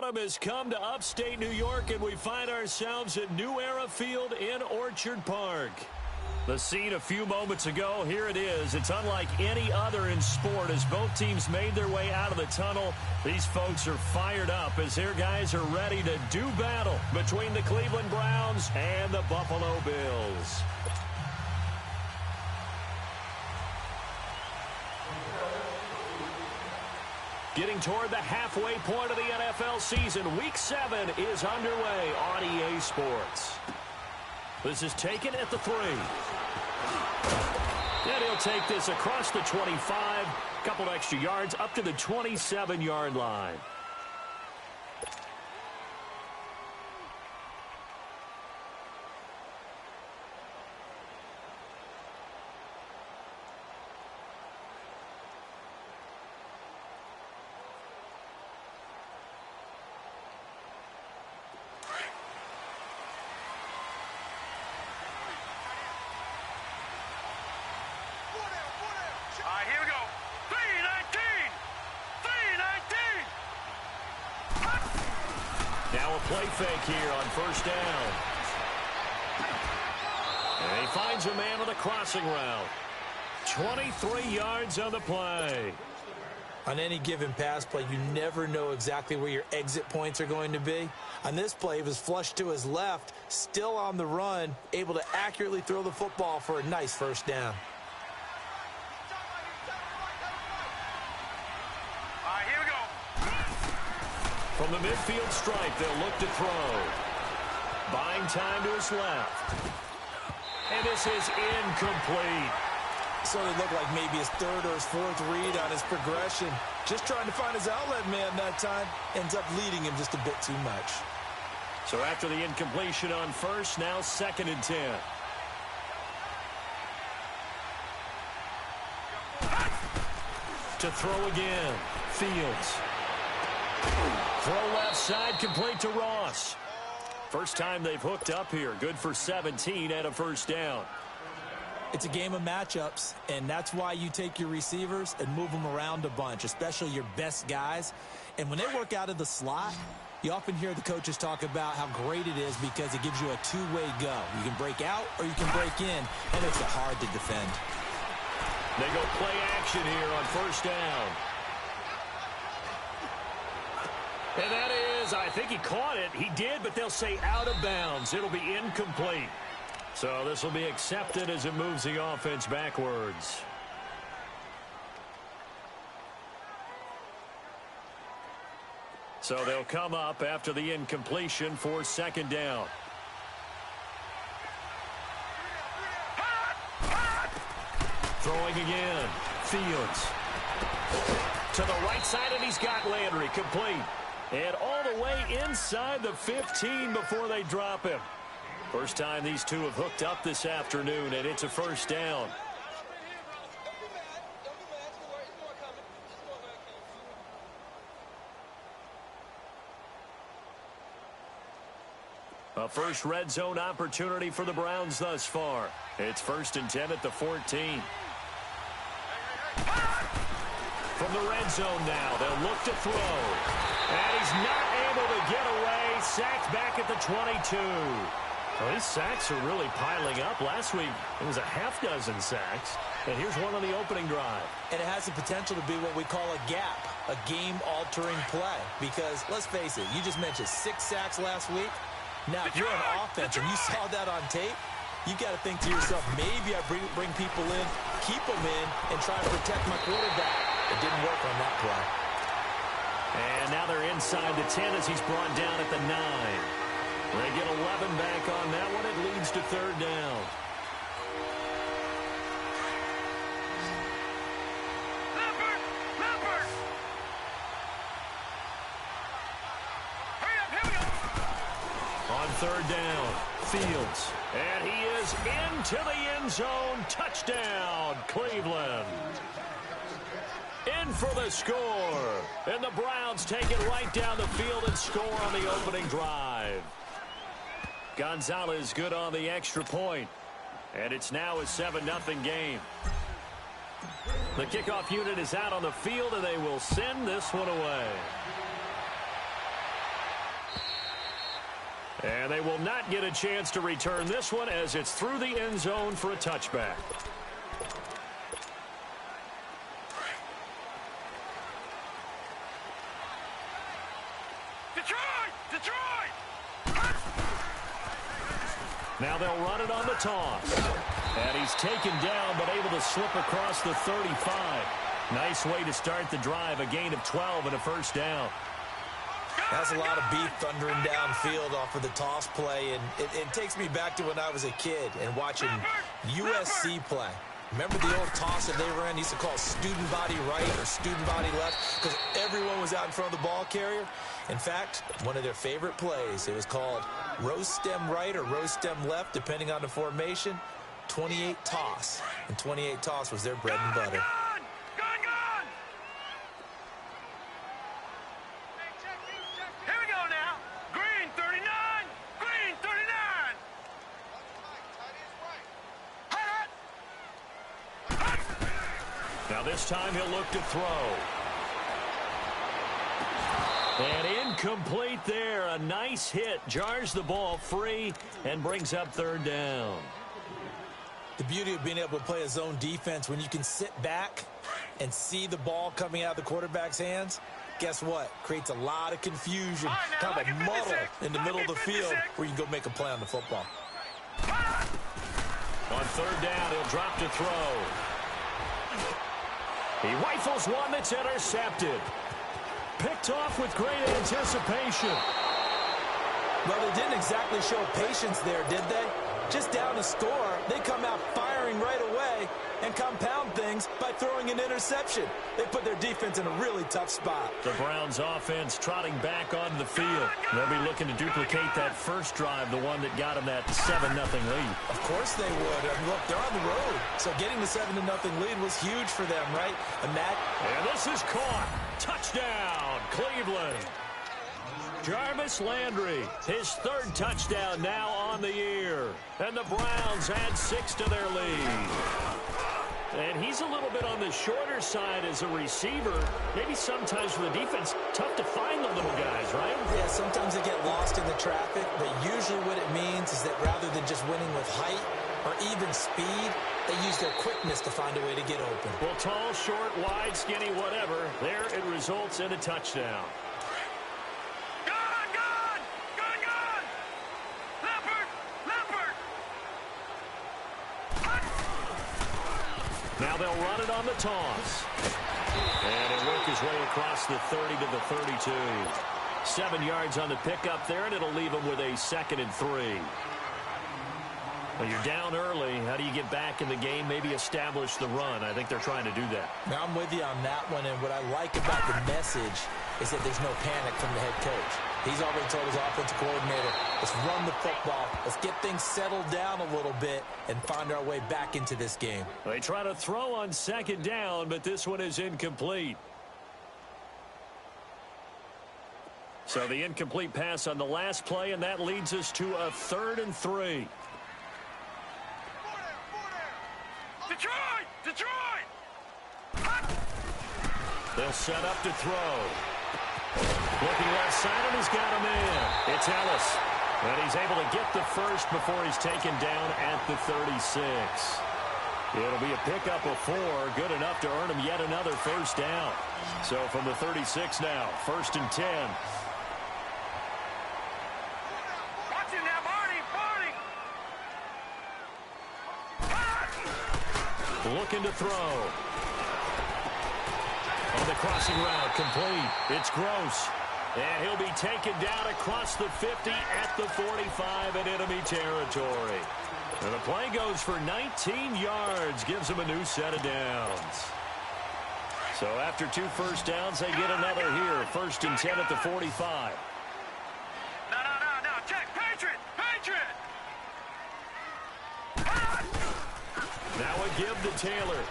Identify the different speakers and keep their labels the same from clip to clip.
Speaker 1: autumn has come to upstate New York, and we find ourselves at New Era Field in Orchard Park. The scene a few moments ago, here it is. It's unlike any other in sport as both teams made their way out of the tunnel. These folks are fired up as their guys are ready to do battle between the Cleveland Browns and the Buffalo Bills. Getting toward the halfway point of the NFL season, Week 7 is underway on EA Sports. This is taken at the 3. And he'll take this across the 25, a couple of extra yards, up to the 27-yard line.
Speaker 2: Here we go. 3-19. 3-19.
Speaker 1: Now a play fake here on first down. And he finds a man on the crossing route. 23 yards on the play.
Speaker 3: On any given pass play, you never know exactly where your exit points are going to be. On this play, he was flushed to his left, still on the run, able to accurately throw the football for a nice first down.
Speaker 2: Here we go.
Speaker 1: From the midfield stripe, they'll look to throw. Buying time to his left. And this is incomplete.
Speaker 3: So it looked like maybe his third or his fourth read on his progression. Just trying to find his outlet man that time. Ends up leading him just a bit too much.
Speaker 1: So after the incompletion on first, now 2nd and 10. To throw again. Fields. Throw left side, complete to Ross. First time they've hooked up here. Good for 17 and a first down.
Speaker 3: It's a game of matchups, and that's why you take your receivers and move them around a bunch, especially your best guys. And when they work out of the slot, you often hear the coaches talk about how great it is because it gives you a two-way go. You can break out or you can break in, and it's hard to defend.
Speaker 1: They go play action here on first down. And that is, I think he caught it. He did, but they'll say out of bounds. It'll be incomplete. So this will be accepted as it moves the offense backwards. So they'll come up after the incompletion for 2nd down. Throwing again. Fields. To the right side, and he's got Landry complete. And all the way inside the 15 before they drop him. First time these two have hooked up this afternoon, and it's a first down. A first red zone opportunity for the Browns thus far. It's 1st and 10 at the 14. From the red zone now, they'll look to throw. And he's not able to get away. Sacked back at the 22. Well, these sacks are really piling up. Last week, it was a half dozen sacks. And here's one on the opening drive.
Speaker 3: And it has the potential to be what we call a gap, a game-altering play. Because, let's face it, you just mentioned 6 sacks last week. Now, if you're on offense and you saw that on tape, you got to think to yourself, maybe I bring people in, keep them in, and try to protect my quarterback. It didn't work on that play.
Speaker 1: And now they're inside the 10 as he's brought down at the 9. They get 11 back on that one. It leads to 3rd down.
Speaker 2: Leopard! Hurry up, here we go.
Speaker 1: On 3rd down, Fields. And he is into the end zone. Touchdown, Cleveland. In for the score. And the Browns take it right down the field and score on the opening drive. Gonzalez good on the extra point. And it's now a 7-0 game. The kickoff unit is out on the field, and they will send this one away. And they will not get a chance to return this one as it's through the end zone for a touchback.
Speaker 2: Detroit!
Speaker 1: Now they'll run it on the toss. And he's taken down but able to slip across the 35. Nice way to start the drive, a gain of 12 and a first down.
Speaker 3: That's a lot of beef thundering downfield off of the toss play, and it takes me back to when I was a kid and watching USC play. Remember the old toss that they ran? They used to call student body right or student body left because everyone was out in front of the ball carrier. In fact, one of their favorite plays, it was called rose stem right or rose stem left, depending on the formation. 28 toss, and 28 toss was their bread and butter.
Speaker 1: Now this time he'll look to throw. And incomplete there. A nice hit. Jars the ball free and brings up third down.
Speaker 3: The beauty of being able to play a zone defense when you can sit back and see the ball coming out of the quarterback's hands, guess what? Creates a lot of confusion, kind of a muddle in the middle of the field where you can go make a play on the football.
Speaker 1: On third down, he'll drop to throw. He rifles one that's intercepted. Picked off with great anticipation.
Speaker 3: Well, they didn't exactly show patience there, did they? Just down a score, they come out firing right away and compound things by throwing an interception. They put their defense in a really tough spot.
Speaker 1: The Browns offense trotting back onto the field. They'll be looking to duplicate that first drive, the one that got them that 7-0 lead.
Speaker 3: Of course they would. I mean, look, they're on the road. So getting the 7-0 lead was huge for them, right? And
Speaker 1: this is caught. Touchdown, Cleveland. Jarvis Landry, his third touchdown now on the year. And the Browns add 6 to their lead. And he's a little bit on the shorter side as a receiver. Maybe sometimes for the defense, tough to find the little guys, right?
Speaker 3: Yeah, sometimes they get lost in the traffic, but usually what it means is that rather than just winning with height or even speed, they use their quickness to find a way to get open.
Speaker 1: Well, tall, short, wide, skinny, whatever, there it results in a touchdown. Now they'll run it on the toss. And it'll work his way across the 30 to the 32. 7 yards on the pickup there, and it'll leave him with a 2nd and 3. Well, you're down early. How do you get back in the game? Maybe establish the run. I think they're trying to do that.
Speaker 3: Now, I'm with you on that one, and what I like about the message is that there's no panic from the head coach. He's already told his offensive coordinator, let's run the football, let's get things settled down a little bit and find our way back into this game.
Speaker 1: They try to throw on 2nd down, but this one is incomplete. So the incomplete pass on the last play, and that leads us to a 3rd and 3.
Speaker 2: Detroit!
Speaker 1: They'll set up to throw. Looking left side, and he's got him in. It's Ellis. And he's able to get the first before he's taken down at the 36. It'll be a pickup of 4, good enough to earn him yet another first down. So from the 36 now, 1st and 10.
Speaker 2: Watch it now, Barney!
Speaker 1: Looking to throw. On the crossing route, complete. It's Gross. And he'll be taken down across the 50 at the 45 in enemy territory. And the play goes for 19 yards, gives him a new set of downs. So after 2 first downs, they get another here. 1st and 10 at the 45.
Speaker 2: No, check, Patriot!
Speaker 1: Now a give to Taylor.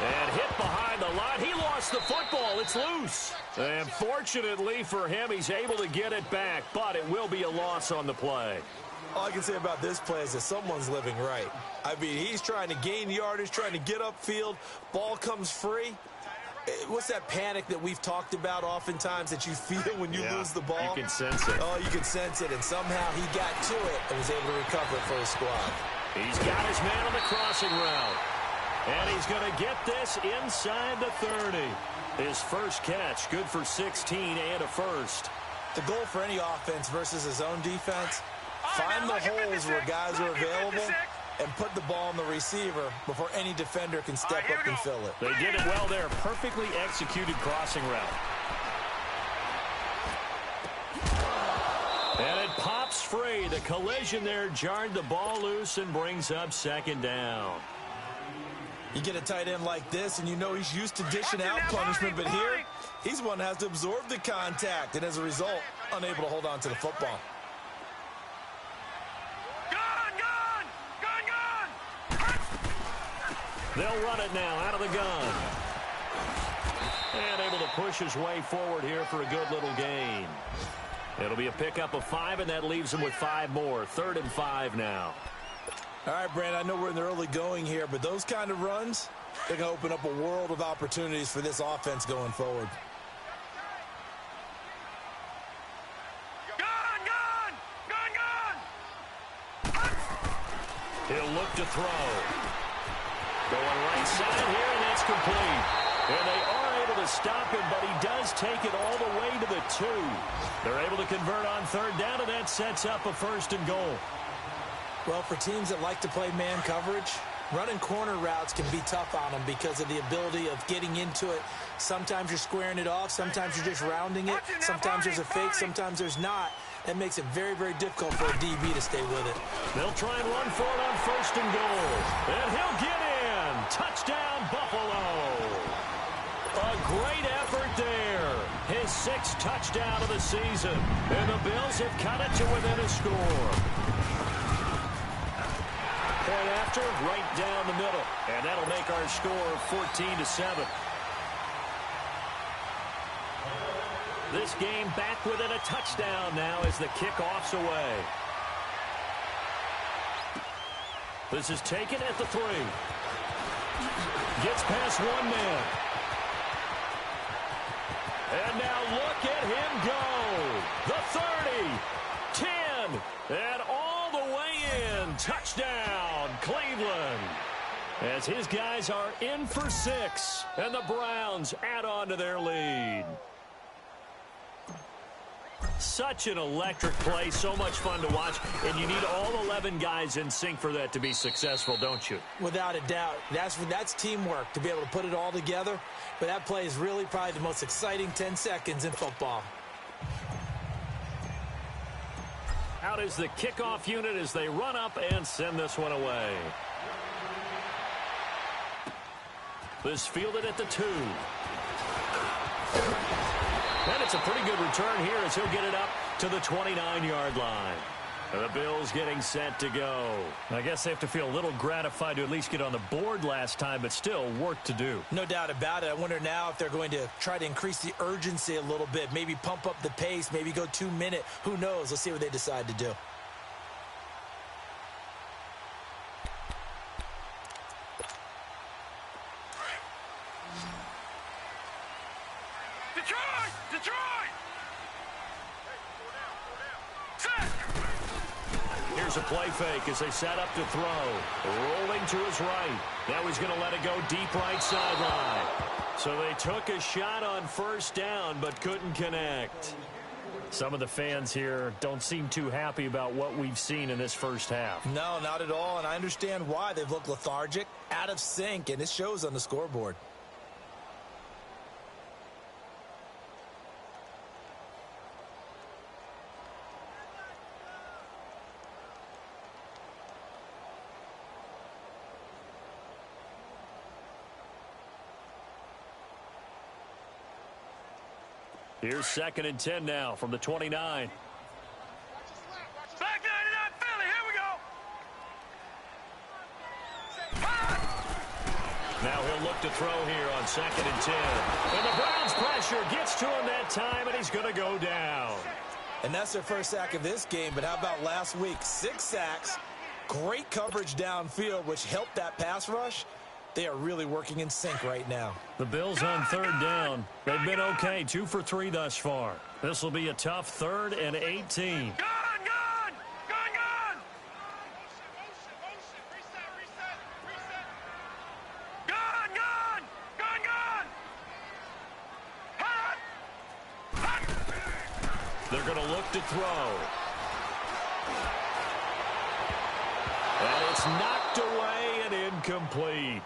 Speaker 1: And hit behind the line. He lost the football. It's loose. And fortunately for him, he's able to get it back, but it will be a loss on the play.
Speaker 3: All I can say about this play is that someone's living right. I mean, he's trying to gain yardage, trying to get upfield. Ball comes free. What's that panic that we've talked about oftentimes that you feel when you lose the ball?
Speaker 1: You can sense it.
Speaker 3: Oh, you can sense it, and somehow he got to it and was able to recover it for his squad.
Speaker 1: He's got his man on the crossing route. And he's going to get this inside the 30. His first catch, good for 16 and a first.
Speaker 3: The goal for any offense versus his own defense, find the holes where guys are available and put the ball on the receiver before any defender can step up and fill it.
Speaker 1: They did it well there. Perfectly executed crossing route. And it pops free. The collision there jarred the ball loose and brings up second down.
Speaker 3: You get a tight end like this, and you know he's used to dishing out punishment, but here, he's one that has to absorb the contact, and as a result, unable to hold on to the football.
Speaker 1: They'll run it now out of the gun. And able to push his way forward here for a good little gain. It'll be a pickup of 5, and that leaves him with 5 more. 3rd and 5 now.
Speaker 3: All right, Brand, I know we're in the early going here, but those kind of runs, they're going to open up a world of opportunities for this offense going forward.
Speaker 1: He'll look to throw. Going right side here, and that's complete. And they are able to stop him, but he does take it all the way to the 2. They're able to convert on 3rd down, and that sets up a 1st and goal.
Speaker 3: Well, for teams that like to play man coverage, running corner routes can be tough on them because of the ability of getting into it. Sometimes you're squaring it off. Sometimes you're just rounding it. Sometimes there's a fake. Sometimes there's not. That makes it very, very difficult for a DB to stay with it.
Speaker 1: They'll try and run for it on 1st and goal. And he'll get in. Touchdown, Buffalo. A great effort there. His 6th touchdown of the season. And the Bills have cut it to within a score. Point after, right down the middle. And that'll make our score 14-7. This game back within a touchdown now as the kickoff's away. This is taken at the 3. Gets past one man. And now look at him go. The 30, 10, and all the way in. Touchdown, Cleveland. As his guys are in for 6, and the Browns add on to their lead. Such an electric play, so much fun to watch, and you need all 11 guys in sync for that to be successful, don't you?
Speaker 3: Without a doubt. That's teamwork, to be able to put it all together. But that play is really probably the most exciting 10 seconds in football.
Speaker 1: Out is the kickoff unit as they run up and send this one away. This fielded at the 2. And it's a pretty good return here as he'll get it up to the 29-yard line. And the Bills getting set to go. I guess they have to feel a little gratified to at least get on the board last time, but still work to do.
Speaker 3: No doubt about it. I wonder now if they're going to try to increase the urgency a little bit, maybe pump up the pace, maybe go 2-minute. Who knows? Let's see what they decide to do.
Speaker 1: Here's a play fake as they set up to throw. Rolling to his right. Now he's going to let it go deep right sideline. So they took a shot on 1st down but couldn't connect. Some of the fans here don't seem too happy about what we've seen in this first half.
Speaker 3: No, not at all, and I understand why. They've looked lethargic, out of sync, and it shows on the scoreboard.
Speaker 1: Here's 2nd and 10 now from the 29.
Speaker 2: Back 99 Philly, here we go.
Speaker 1: Now he'll look to throw here on 2nd and 10. And the Browns pressure gets to him that time, and he's going to go down.
Speaker 3: And that's their first sack of this game, but how about last week? 6 sacks, great coverage downfield, which helped that pass rush. They are really working in sync right now.
Speaker 1: The Bills on third down. They've been okay, 2 for 3 thus far. This will be a tough 3rd and 18. They're going to look to throw. And it's knocked away and incomplete.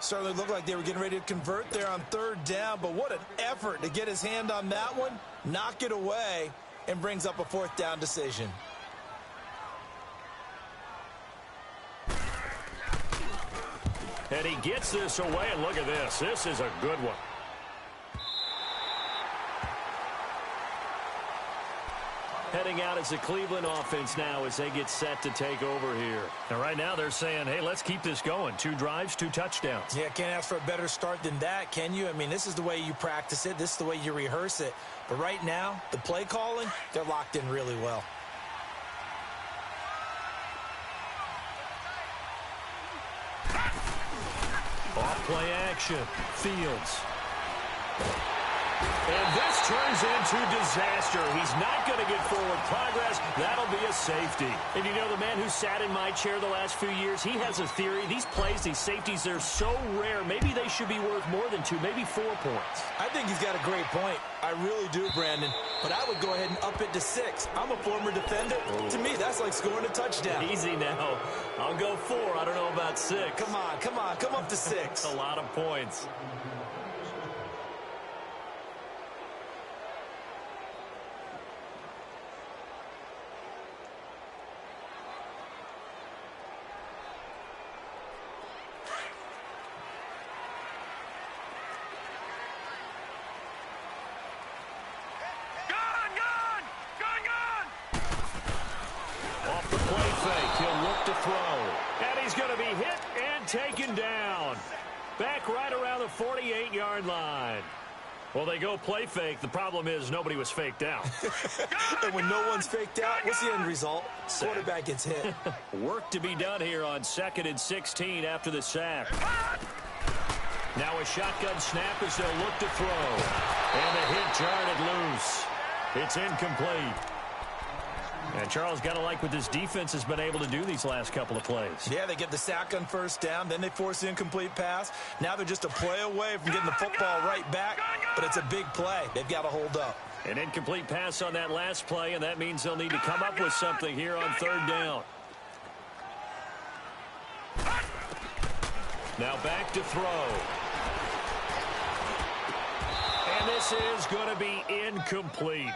Speaker 3: Certainly looked like they were getting ready to convert there on third down, but what an effort to get his hand on that one, knock it away, and brings up a 4th down decision.
Speaker 1: And he gets this away, and look at this. This is a good one. Heading out as the Cleveland offense now as they get set to take over here. And right now they're saying, hey, let's keep this going. 2 drives, 2 touchdowns.
Speaker 3: Yeah, can't ask for a better start than that, can you? I mean, this is the way you practice it. This is the way you rehearse it. But right now, the play calling, they're locked in really well.
Speaker 1: Off play action. Fields. And this turns into disaster. He's not going to get forward progress. That'll be a safety. And you know, the man who sat in my chair the last few years, he has a theory. These plays, these safeties, they're so rare. Maybe they should be worth more than 2, maybe 4 points.
Speaker 3: I think he's got a great point. I really do, Brandon. But I would go ahead and up it to 6. I'm a former defender. Oh. To me, that's like scoring a touchdown.
Speaker 1: Easy now. I'll go 4. I don't know about 6.
Speaker 3: Come on. Come up to 6.
Speaker 1: A lot of points. Taken down. Back right around the 48-yard line. Well, they go play fake. The problem is nobody was faked out.
Speaker 3: And when no one's faked out, what's the end result? Quarterback gets hit.
Speaker 1: Work to be done here on 2nd and 16 after the sack. Now a shotgun snap as they'll look to throw. And the hit jarred loose. It's incomplete. And Charles, got to like what this defense has been able to do these last couple of plays.
Speaker 3: Yeah, they get the sack on first down, then they force the incomplete pass. Now they're just a play away from getting the football right back, but it's a big play. They've got to hold up.
Speaker 1: An incomplete pass on that last play, and that means they'll need to come up with something here on 3rd down. Now back to throw. And this is going to be incomplete.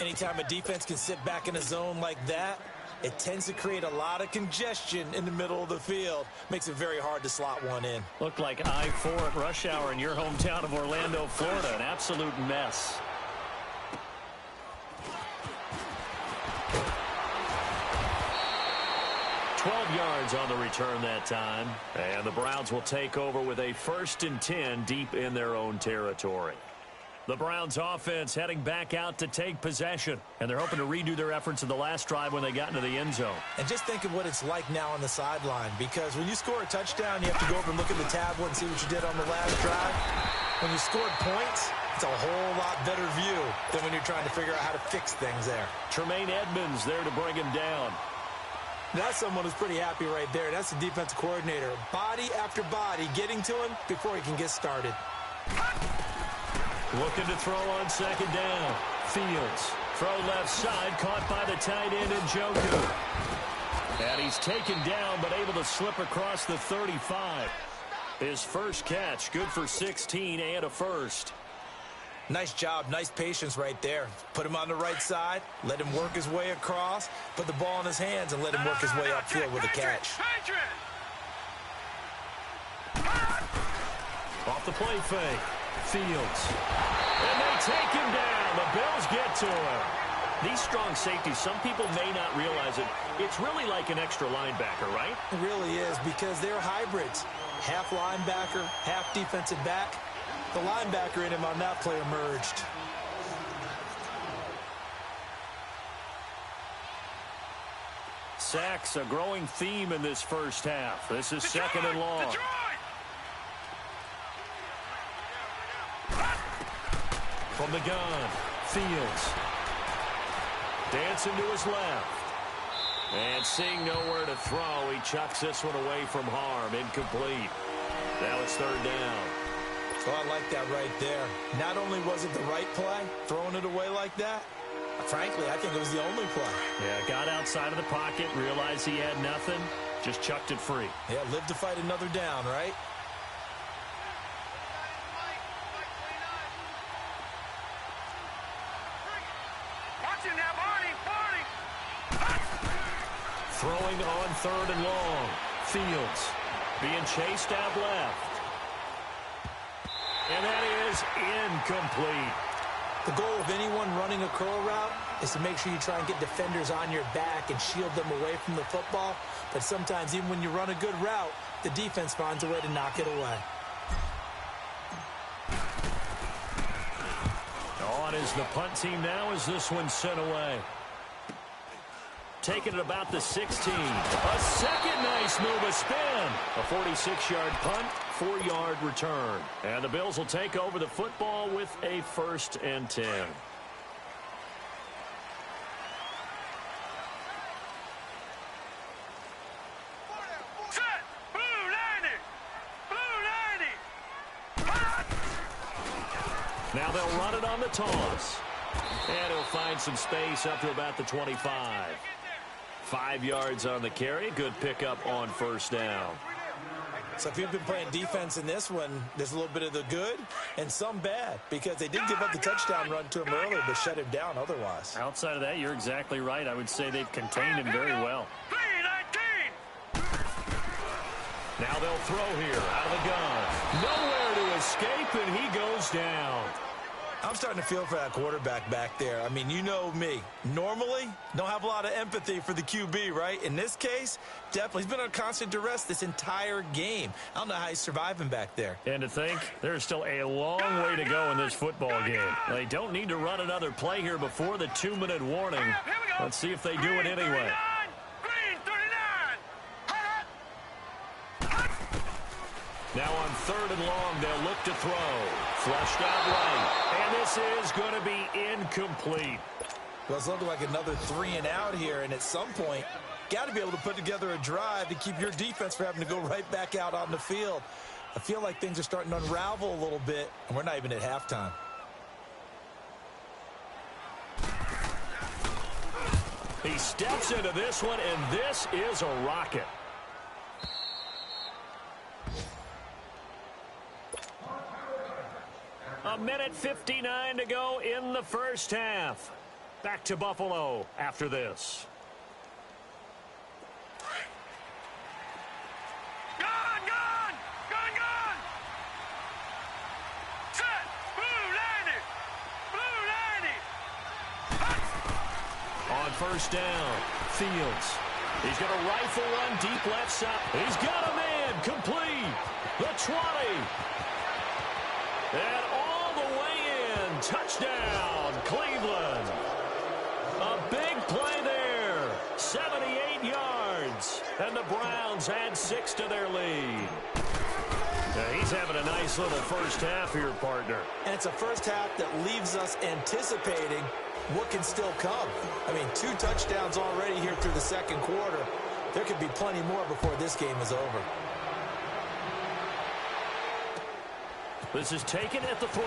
Speaker 3: Anytime a defense can sit back in a zone like that, it tends to create a lot of congestion in the middle of the field. Makes it very hard to slot one in.
Speaker 1: Looked like I-4 at rush hour in your hometown of Orlando, Florida. An absolute mess. $12 yards on the return that time. And the Browns will take over with a 1st and 10 deep in their own territory. The Browns offense heading back out to take possession. And they're hoping to redo their efforts in the last drive when they got into the end zone.
Speaker 3: And just think of what it's like now on the sideline. Because when you score a touchdown, you have to go over and look at the tablet and see what you did on the last drive. When you scored points, it's a whole lot better view than when you're trying to figure out how to fix things there.
Speaker 1: Tremaine Edmonds there to bring him down.
Speaker 3: That's someone who's pretty happy right there. That's the defensive coordinator. Body after body getting to him before he can get started.
Speaker 1: Looking to throw on 2nd down. Fields. Throw left side, caught by the tight end Njoku. And he's taken down, but able to slip across the 35. His first catch, good for 16 and a 1st.
Speaker 3: Nice job, nice patience right there. Put him on the right side, let him work his way across, put the ball in his hands, and let him work his way upfield with a catch.
Speaker 1: Off the play fake. Fields. And they take him down. The Bills get to him. These strong safeties, some people may not realize it. It's really like an extra linebacker, right?
Speaker 3: It really is, because they're hybrids. Half linebacker, half defensive back. The linebacker in him on that play emerged.
Speaker 1: Sacks, a growing theme in this first half. This is 2nd and long. From the gun, Fields. Dancing to his left. And seeing nowhere to throw, he chucks this one away from harm. Incomplete. Now it's third down.
Speaker 3: So I like that right there. Not only was it the right play, throwing it away like that, frankly, I think it was the only play.
Speaker 1: Yeah, got outside of the pocket, realized he had nothing, just chucked it free.
Speaker 3: Yeah, live to fight another down, right?
Speaker 2: Watch him now, Barney.
Speaker 1: Throwing on third and long. Fields being chased out left. And that is incomplete.
Speaker 3: The goal of anyone running a curl route is to make sure you try and get defenders on your back and shield them away from the football. But sometimes even when you run a good route, the defense finds a way to knock it away.
Speaker 1: On is the punt team now as this one's sent away. Taking it about the 16. A second nice move, a spin. A 46-yard punt, 4-yard return. And the Bills will take over the football with a 1st and 10.
Speaker 2: Set. Blue 90. Blue 90.
Speaker 1: Now they'll run it on the toss. And he'll find some space up to about the 25. 5 yards on the carry. Good pickup on first down.
Speaker 3: So if you've been playing defense in this one, there's a little bit of the good and some bad because they did give up the touchdown run to him earlier but shut him down otherwise.
Speaker 1: Outside of that, you're exactly right. I would say they've contained him very well.
Speaker 2: 319.
Speaker 1: Now they'll throw here out of the gun. Nowhere to escape, and he goes down.
Speaker 3: I'm starting to feel for that quarterback back there. I mean, you know me. Normally, don't have a lot of empathy for the QB, right? In this case, definitely. He's been on constant duress this entire game. I don't know how he's surviving back there.
Speaker 1: And to think, there's still a long way to go in this football game. They don't need to run another play here before the 2-minute warning. Let's see if they do it anyway.
Speaker 2: Green 39.
Speaker 1: Now on third and long, they'll look to throw. Flushed out right. And this is going to be incomplete.
Speaker 3: Well, it's looking like another 3 and out here, and at some point, got to be able to put together a drive to keep your defense from having to go right back out on the field. I feel like things are starting to unravel a little bit, and we're not even at halftime.
Speaker 1: He steps into this one, and this is a rocket. A minute 59 to go in the first half. Back to Buffalo after this.
Speaker 2: Gone. Set. Blue 90.
Speaker 1: On first down, Fields. He's going to rifle one deep left side. He's got a man complete. The 20. And all the way in. Touchdown, Cleveland. A big play there. 78 yards. And the Browns add 6 to their lead. Now he's having a nice little first half here, partner.
Speaker 3: And it's a first half that leaves us anticipating what can still come. I mean, 2 touchdowns already here through the second quarter. There could be plenty more before this game is over.
Speaker 1: This is taken at the 3.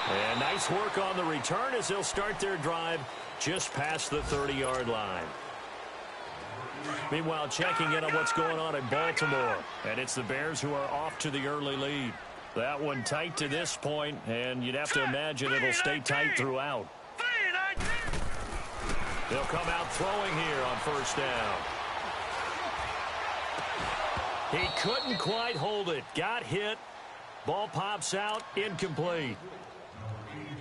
Speaker 1: And nice work on the return as they'll start their drive just past the 30-yard line. Meanwhile, checking in on what's going on in Baltimore. And it's the Bears who are off to the early lead. That one tight to this point, and you'd have to imagine it'll stay tight throughout. They'll come out throwing here on first down. He couldn't quite hold it. Got hit. Ball pops out. Incomplete.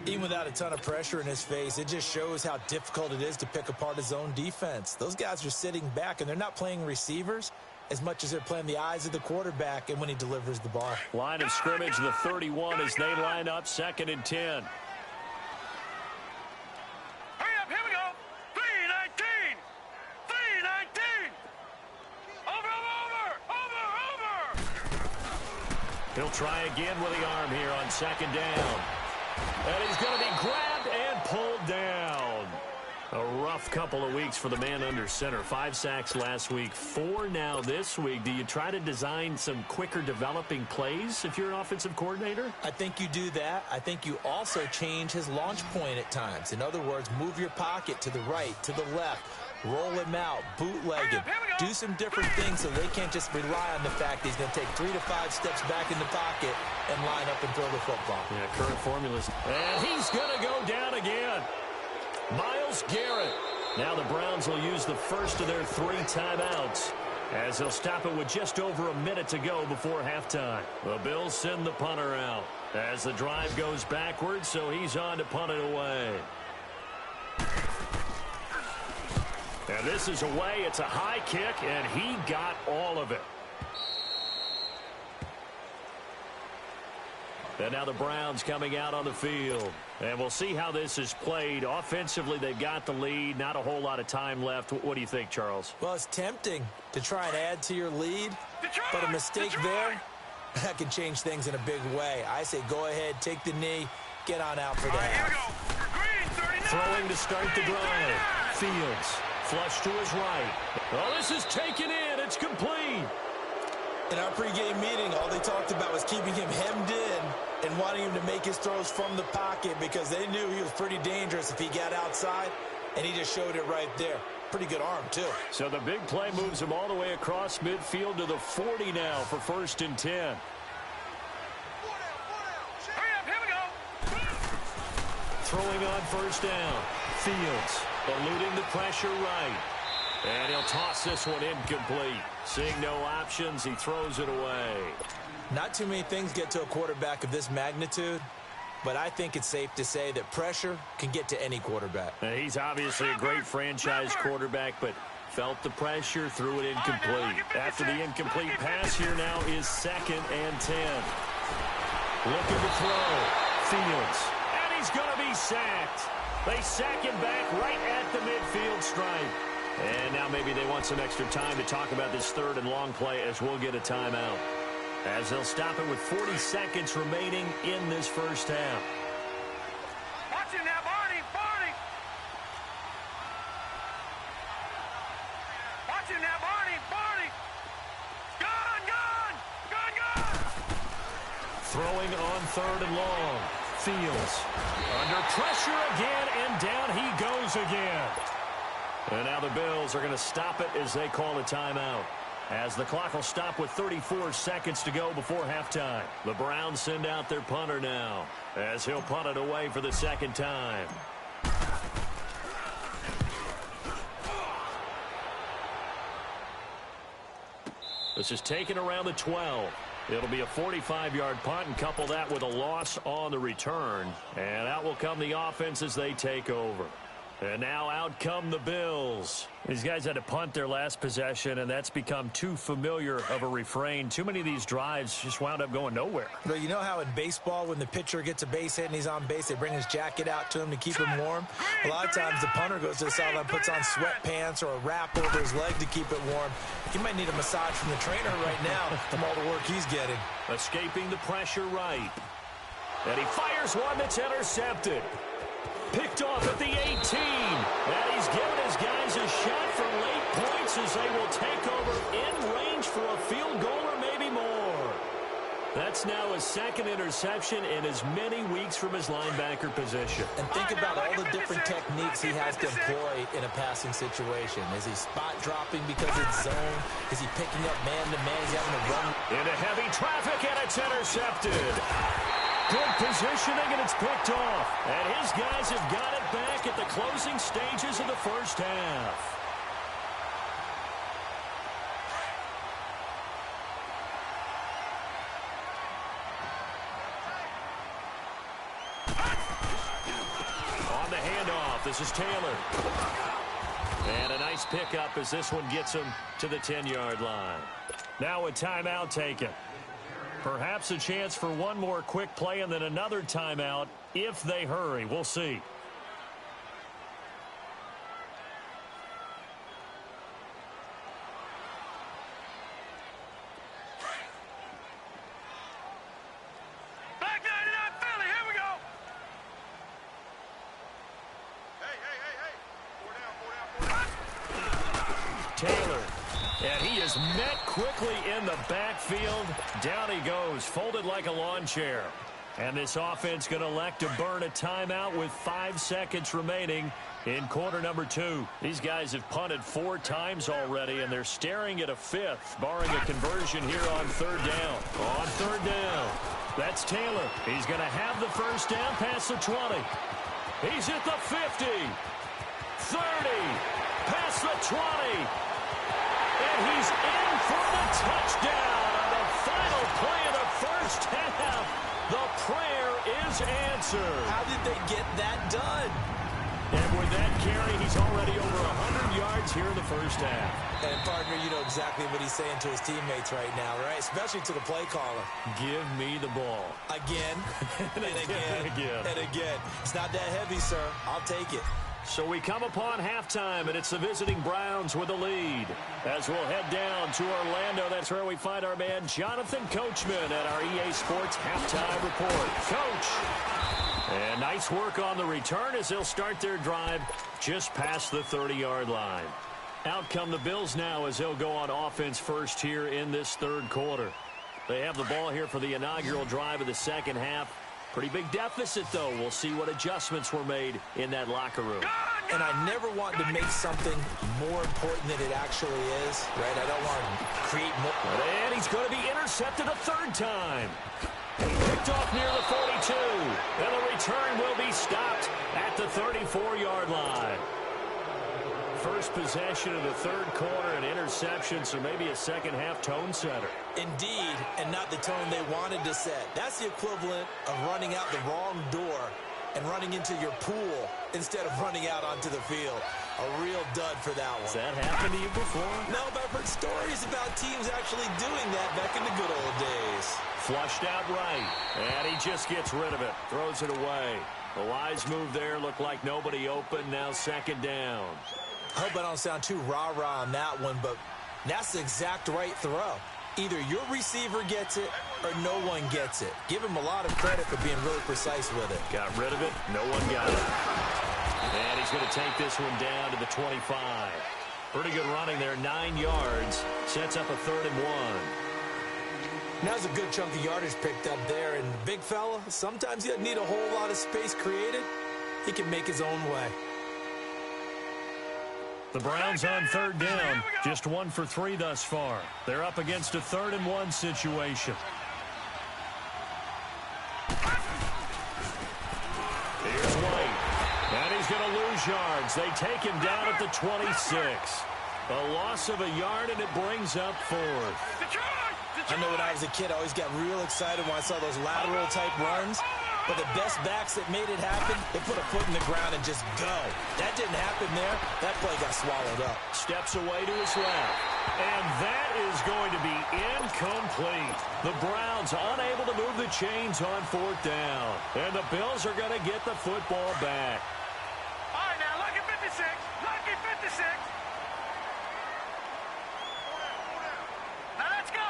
Speaker 3: Even without a ton of pressure in his face, it just shows how difficult it is to pick apart his own defense. Those guys are sitting back, and they're not playing receivers as much as they're playing the eyes of the quarterback and when he delivers the ball.
Speaker 1: Line of scrimmage, the 31 as they line up 2nd and 10.
Speaker 2: Hurry up, here we go. 319. 319. Over.
Speaker 1: He'll try again with the arm here on second down. And he's going to be grabbed and pulled down. A rough couple of weeks for the man under center. 5 sacks last week, 4 now this week. Do you try to design some quicker developing plays if you're an offensive coordinator?
Speaker 3: I think you do that. I think you also change his launch point at times. In other words, move your pocket to the right, to the left, roll him out, bootleg him, do some different things so they can't just rely on the fact that he's going to take 3 to 5 steps back in the pocket and line up and throw the football.
Speaker 1: Yeah, current formulas. And he's going to go down again. Myles Garrett. Now the Browns will use the first of their 3 timeouts as they'll stop it with just over a minute to go before halftime. The Bills send the punter out as the drive goes backwards, so he's on to punt it away. And this is away. It's a high kick, and he got all of it. And now the Browns coming out on the field. And we'll see how this is played. Offensively, they've got the lead. Not a whole lot of time left. What do you think, Charles?
Speaker 3: Well, it's tempting to try and add to your lead, but a mistake there, that can change things in a big way. I say go ahead, take the knee, get on out for the half.
Speaker 1: Throwing to start the drive. Fields, flush to his right. Oh, this is taken in. It's complete.
Speaker 3: In our pregame meeting, all they talked about was keeping him hemmed in and wanting him to make his throws from the pocket because they knew he was pretty dangerous if he got outside, and he just showed it right there. Pretty good arm, too.
Speaker 1: So the big play moves him all the way across midfield to the 40 now for 1st and 10.
Speaker 2: Hurry up, here we go.
Speaker 1: Throwing on 1st down. Fields eluding the pressure right. And he'll toss this one incomplete. Seeing no options, he throws it away.
Speaker 3: Not too many things get to a quarterback of this magnitude, but I think it's safe to say that pressure can get to any quarterback.
Speaker 1: He's obviously a great franchise quarterback, but felt the pressure, threw it incomplete. After the incomplete pass, here now is 2nd and 10. Looking to throw. Fields. And he's going to be sacked. They sack him back right at the midfield stripe. And now maybe they want some extra time to talk about this 3rd and long play as we'll get a timeout. As they'll stop it with 40 seconds remaining in this 1st half.
Speaker 2: Watch him now, Barney, Barney. Watch him now, Barney, Barney. Gone, gone, gone, gone.
Speaker 1: Throwing on 3rd and long. Fields under pressure again, and down he goes again. And now the Bills are going to stop it as they call a timeout. As the clock will stop with 34 seconds to go before halftime. The Browns send out their punter now as he'll punt it away for the 2nd time. This is taken around the 12. It'll be a 45-yard punt, and couple that with a loss on the return. And out will come the offense as they take over. And now out come the Bills. These guys had to punt their last possession, and that's become too familiar of a refrain. Too many of these drives just wound up going nowhere.
Speaker 3: But you know how in baseball, when the pitcher gets a base hit and he's on base, they bring his jacket out to him to keep him warm? A lot of times the punter goes to the sideline, puts on sweatpants or a wrap over his leg to keep it warm. He might need a massage from the trainer right now from all the work he's getting.
Speaker 1: Escaping the pressure right. And he fires one that's intercepted. Picked off at the 18. And he's given his guys a shot for late points as they will take over in range for a field goal or maybe more. That's now his 2nd interception in as many weeks from his linebacker position.
Speaker 3: And think about all the different techniques he has to employ in a passing situation. Is he spot dropping because it's zone? Is he picking up man-to-man? Is he having to run?
Speaker 1: Into heavy traffic, and it's intercepted. Good positioning, and it's picked off. And his guys have got it back at the closing stages of the 1st half. On the handoff, this is Taylor. And a nice pickup as this one gets him to the 10-yard line. Now a timeout taken. Perhaps a chance for one more quick play and then another timeout if they hurry. We'll see. Taylor. And he is met quickly in the backfield. Down he goes, folded like a lawn chair. And this offense going to elect to burn a timeout with 5 seconds remaining in quarter number 2. These guys have punted 4 times already, and they're staring at a 5th, barring a conversion here on 3rd down. On 3rd down, that's Taylor. He's going to have the first down past the 20. He's at the 50, 30, past the 20. And he's in for the touchdown on the final play of the first half. The prayer is answered.
Speaker 3: How did they get that done?
Speaker 1: And with that carry, he's already over 100 yards here in the first half.
Speaker 3: And, partner, you know exactly what he's saying to his teammates right now, right? Especially to the play caller.
Speaker 1: Give me the ball.
Speaker 3: Again, and again, and again. It's not that heavy, sir. I'll take it.
Speaker 1: So we come upon halftime, and it's the visiting Browns with the lead. As we'll head down to Orlando, that's where we find our man Jonathan Coachman at our EA Sports Halftime Report. Coach! And nice work on the return as they'll start their drive just past the 30-yard line. Out come the Bills now as they'll go on offense first here in this 3rd quarter. They have the ball here for the inaugural drive of the second half. Pretty big deficit, though. We'll see what adjustments were made in that locker room.
Speaker 3: And I never want to make something more important than it actually is, right? I don't want to create more.
Speaker 1: And he's going to be intercepted a 3rd time. Picked off near the 42. And the return will be stopped at the 34-yard line. First possession of the 3rd quarter, an interception, so maybe a second-half tone setter.
Speaker 3: Indeed, and not the tone they wanted to set. That's the equivalent of running out the wrong door and running into your pool instead of running out onto the field. A real dud for that one.
Speaker 1: Has that happened to you before?
Speaker 3: No, but I've heard stories about teams actually doing that back in the good old days.
Speaker 1: Flushed out right, and he just gets rid of it, throws it away. The wise move there, looked like nobody open, now 2nd down.
Speaker 3: I hope I don't sound too rah-rah on that one, but that's the exact right throw. Either your receiver gets it or no one gets it. Give him a lot of credit for being really precise with it.
Speaker 1: Got rid of it. No one got it. And he's going to take this one down to the 25. Pretty good running there. 9 yards. Sets up a 3rd and 1.
Speaker 3: Now's a good chunk of yardage picked up there. And big fella, sometimes he doesn't need a whole lot of space created. He can make his own way.
Speaker 1: The Browns on 3rd down, just 1 for 3 thus far. They're up against a 3rd and 1 situation. Here's White, and he's going to lose yards. They take him down at the 26. A loss of a yard, and it brings up 4th.
Speaker 3: I know when I was a kid, I always got real excited when I saw those lateral-type runs. But the best backs that made it happen, they put a foot in the ground and just go. That didn't happen there. That play got swallowed up.
Speaker 1: Steps away to his left. And that is going to be incomplete. The Browns unable to move the chains on 4th down. And the Bills are going to get the football back.
Speaker 2: All right, now, lucky 56. Lucky 56. Now, let's go.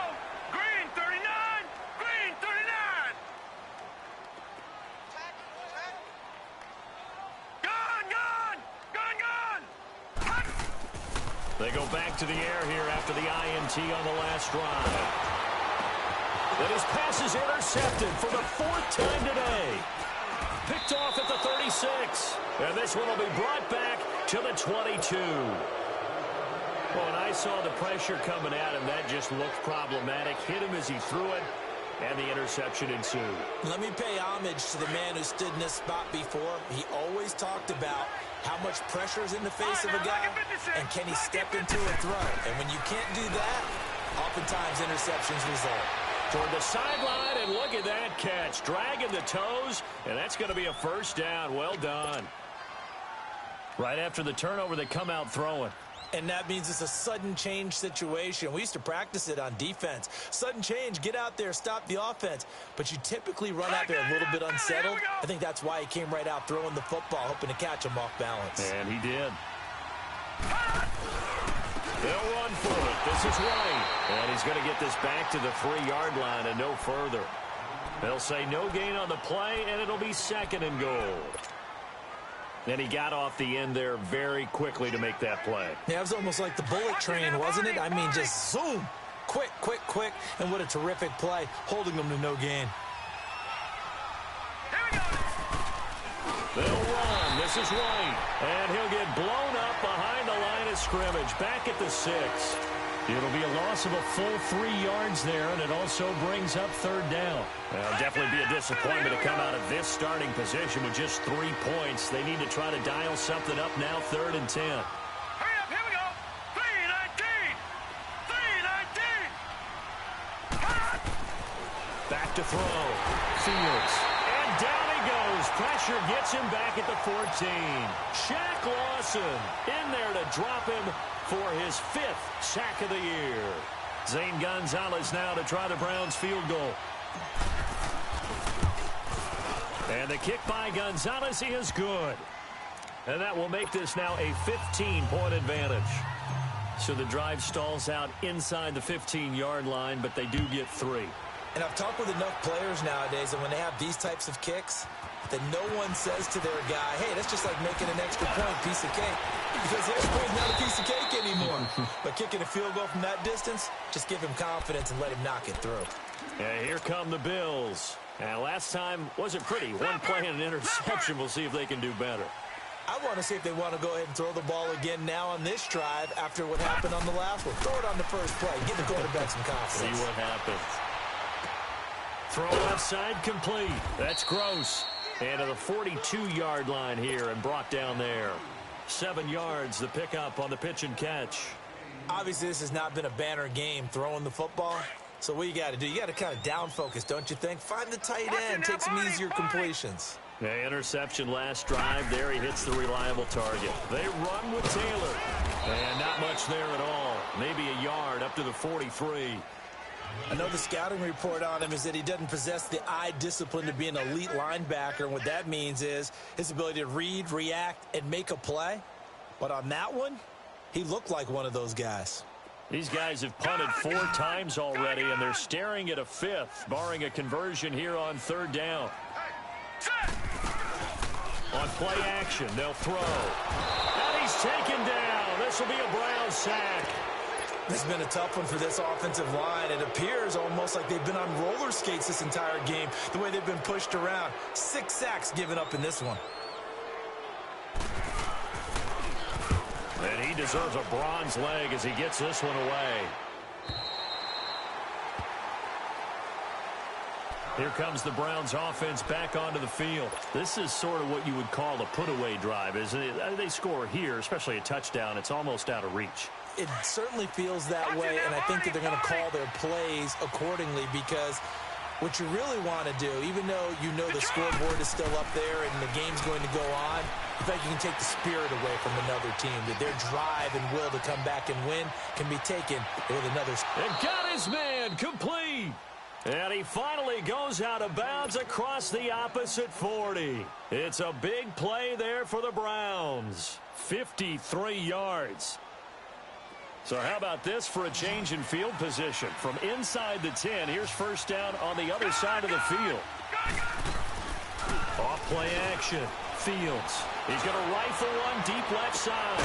Speaker 2: Green 39. Green 39.
Speaker 1: They go back to the air here after the INT on the last drive. But his pass is intercepted for the 4th time today. Picked off at the 36. And this one will be brought back to the 22. Well, when I saw the pressure coming at him, that just looked problematic. Hit him as he threw it, and the interception ensued.
Speaker 3: Let me pay homage to the man who stood in this spot before. He always talked about how much pressure is in the face of a guy, and can he step into a throw? And when you can't do that, oftentimes interceptions result.
Speaker 1: Toward the sideline, and look at that catch. Dragging the toes, and that's going to be a 1st down. Well done. Right after the turnover, they come out throwing.
Speaker 3: And that means it's a sudden change situation. We used to practice it on defense. Sudden change, get out there, stop the offense. But you typically run out there a little bit unsettled. I think that's why he came right out throwing the football, hoping to catch him off balance.
Speaker 1: And he did. They'll run for it. This is White. And he's going to get this back to the 3-yard line and no further. They'll say no gain on the play, and it'll be 2nd and goal. And he got off the end there very quickly to make that play.
Speaker 3: Yeah, it was almost like the bullet train, wasn't it? I mean, just zoom. Quick, quick, quick. And what a terrific play, holding them to no gain.
Speaker 1: They'll run. This is White. And he'll get blown up behind the line of scrimmage. Back at the 6. It'll be a loss of a full 3 yards there, and it also brings up third down. It'll definitely be a disappointment to come out of this starting position with just 3 points. They need to try to dial something up now, 3rd and 10.
Speaker 2: Hurry up, here we go. 3-19. 3-19.
Speaker 1: Back to throw. Fields. And down he goes. Pressure gets him back at the 14. Shaq Lawson in there to drop him for his 5th sack of the year. Zane Gonzalez now to try the Browns field goal. And the kick by Gonzalez is good. And that will make this now a 15-point advantage. So the drive stalls out inside the 15-yard line, but they do get 3.
Speaker 3: And I've talked with enough players nowadays, and when they have these types of kicks, that no one says to their guy, hey, that's just like making an extra point, piece of cake. Because the extra point is not a piece of cake anymore. But kicking a field goal from that distance, just give him confidence and let him knock it through.
Speaker 1: And here come the Bills. Now, last time wasn't pretty. One play and an interception. We'll see if they can do better.
Speaker 3: I want to see if they want to go ahead and throw the ball again now on this drive after what happened on the last one. Throw it on the first play. Give the quarterback some confidence.
Speaker 1: See what happens. Throw outside complete. That's Gross. And to the 42-yard line here and brought down there. 7 yards, the pickup on the pitch and catch.
Speaker 3: Obviously, this has not been a banner game throwing the football. So what you got to do, you got to kind of down focus, don't you think? Find the tight end, take some easier completions.
Speaker 1: The interception last drive. There he hits the reliable target. They run with Taylor. And not much there at all. Maybe a yard up to the 43.
Speaker 3: I know the scouting report on him is that he doesn't possess the eye discipline to be an elite linebacker. And what that means is his ability to read, react, and make a play. But on that one, he looked like one of those guys.
Speaker 1: These guys have punted 4 times already, and they're staring at a 5th, barring a conversion here on 3rd down. On play action, they'll throw. And he's taken down. This will be a Browns sack.
Speaker 3: This has been a tough one for this offensive line. It appears almost like they've been on roller skates this entire game, the way they've been pushed around. 6 sacks given up in this one.
Speaker 1: And he deserves a bronze leg as he gets this one away. Here comes the Browns offense back onto the field. This is sort of what you would call a put-away drive, isn't it? They score here, especially a touchdown. It's almost out of reach.
Speaker 3: It certainly feels that way, and I think that they're going to call their plays accordingly because what you really want to do, even though you know the scoreboard is still up there and the game's going to go on, in fact, you can take the spirit away from another team, that their drive and will to come back and win can be taken with another.
Speaker 1: And got his man complete. And he finally goes out of bounds across the opposite 40. It's a big play there for the Browns. 53 yards. So how about this for a change in field position? From inside the 10, here's first down on the other side of the field. Off play action. Fields. He's going to rifle one deep left side.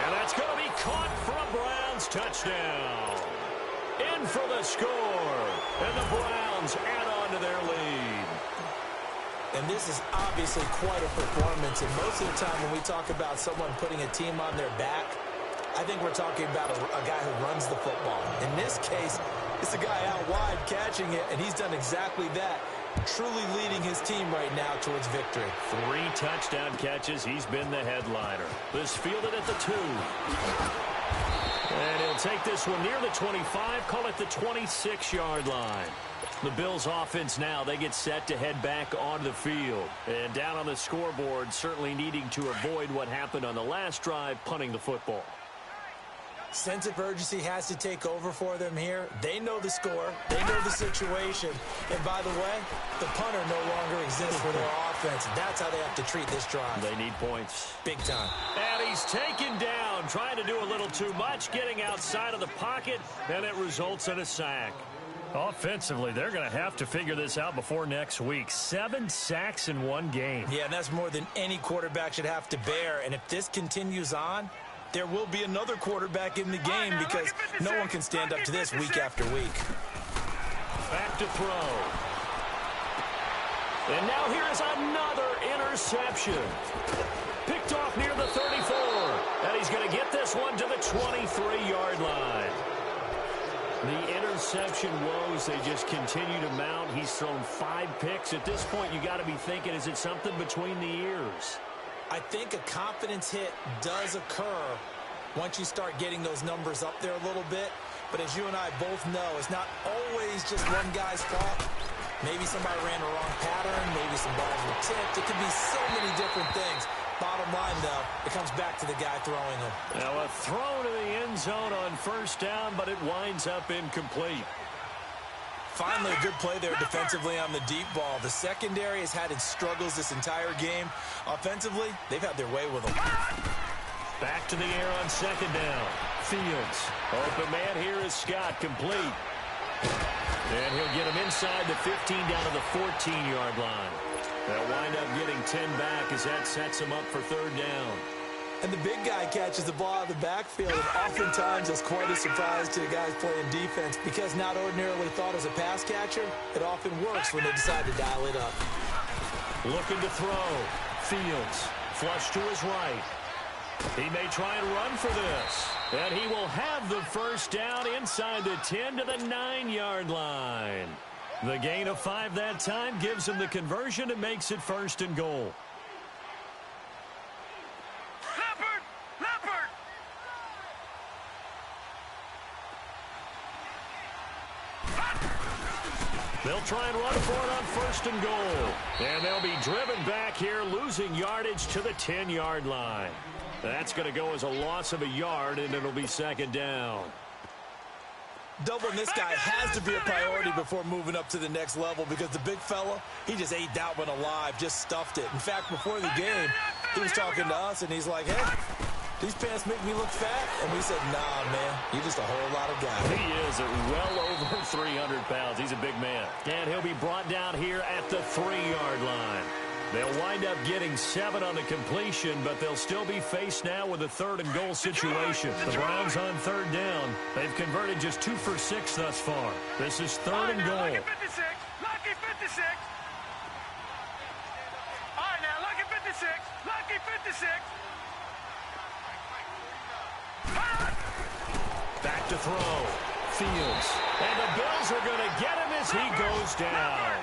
Speaker 1: And that's going to be caught for a Browns touchdown. In for the score. And the Browns add on to their lead.
Speaker 3: And this is obviously quite a performance. And most of the time when we talk about someone putting a team on their back, I think we're talking about a guy who runs the football. In this case, it's a guy out wide catching it, and he's done exactly that, truly leading his team right now towards victory.
Speaker 1: 3 touchdown catches. He's been the headliner. This fielded at the 2. And he'll take this one near the 25, call it the 26-yard line. The Bills offense now, they get set to head back onto the field. And down on the scoreboard, certainly needing to avoid what happened on the last drive, punting the football.
Speaker 3: Sense of urgency has to take over for them here. They know the score. They know the situation. And by the way, the punter no longer exists for their offense. That's how they have to treat this drive.
Speaker 1: They need points.
Speaker 3: Big time.
Speaker 1: And he's taken down, trying to do a little too much, getting outside of the pocket, and it results in a sack. Offensively, they're going to have to figure this out before next week. 7 sacks in one game.
Speaker 3: Yeah, and that's more than any quarterback should have to bear. And if this continues on, there will be another quarterback in the game because no one can stand up to this week after week.
Speaker 1: Back to throw. And now here is another interception. Picked off near the 34. And he's going to get this one to the 23-yard line. The interception woes, they just continue to mount. He's thrown 5 picks. At this point, you got to be thinking, is it something between the ears? I think a confidence hit does occur once you start getting those numbers up there a little bit. But as you and I both know, it's not always just one guy's fault. Maybe somebody ran the wrong pattern. Maybe some balls were tipped. It could be so many different things. Bottom line, though, it comes back to the guy throwing them. Now a throw to the end zone on first down, but it winds up incomplete.
Speaker 3: Finally, a good play there defensively on the deep ball. The secondary has had its struggles this entire game. Offensively, they've had their way with them.
Speaker 1: Back to the air on second down. Fields. Open man here is Scott, complete. And he'll get him inside the 15 down to the 14-yard line. They'll wind up getting 10 back as that sets him up for third down.
Speaker 3: And the big guy catches the ball out of the backfield, and oftentimes that's quite a surprise to the guys playing defense because not ordinarily thought as a pass catcher, it often works when they decide to dial it up.
Speaker 1: Looking to throw. Fields. Flush to his right. He may try and run for this. And he will have the first down inside the 10 to the 9-yard line. The gain of 5 that time gives him the conversion and makes it first and goal.
Speaker 2: Leopard!
Speaker 1: They'll try and run for it on first and goal. And they'll be driven back here, losing yardage to the 10-yard line. That's going to go as a loss of a yard, and it'll be second down.
Speaker 3: Doubling this guy has to be a priority before moving up to the next level because the big fella, he just ate that one alive, just stuffed it. In fact, before the game, he was talking to us, and he's like, hey, these pants make me look fat. And we said, nah, man, you're just a whole lot of guy.
Speaker 1: He is well over 300 pounds. He's a big man. And he'll be brought down here at the 3-yard line. They'll wind up getting 7 on the completion, but they'll still be faced now with a third and goal situation. The Browns on third down. They've converted just 2 for 6 thus far. This is third and goal.
Speaker 2: Lucky 56. Lucky 56. All right, now, lucky 56. Lucky 56.
Speaker 1: Back to throw. Fields. And the Bills are going to get him as he goes down.